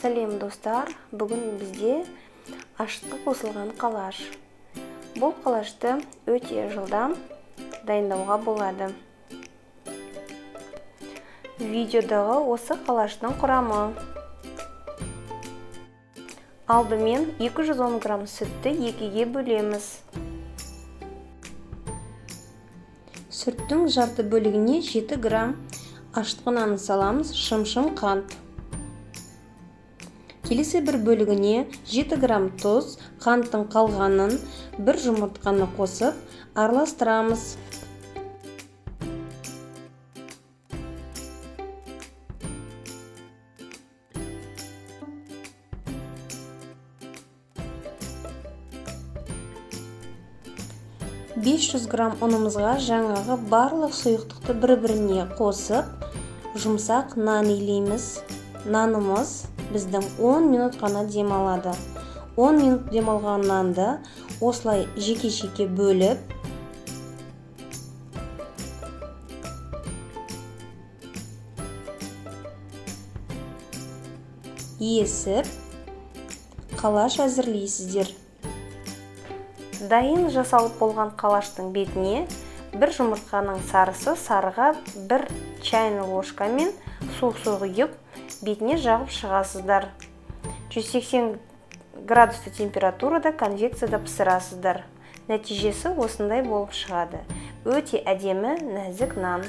Сәлем достар, бүгін бізде ашытқы қосылған қалаш. Бұл қалашты өте жылдам дайындауға болады. Видеодағы осы қалаштың құрамы: алдымен 210 грамм сүтті екіге бөлеміз. Сүттің жарты бөлігіне 7 грамм ашытқы нанды саламыз, шым-шым қант. Келесі бір бөлігіне 7 грамм тұз, қанттың қалғанын бір жұмыртқаны қосып араластырамыз. «500 грамм ұнымызға жаңағы барлық сұйықтықты бір-біріне қосып, жұмсақ нан илейміз. Нанымыз біздің 10 минут қана демалады. 10 минут демалған нанды осылай жеке-жеке бөліп, есіп, қалаш әзірлейсіздер. Дайын жасалып болған қалаштың бетіне бір жұмыртқаның сарысы сарыға бір чайны ложкамен су құйып, бетіне жағып шығасыздар. 180 градусты температурада конвекцияда пісірасыздар. Нәтижесі осындай болып шығады. Өте әдемі, нәзік нан.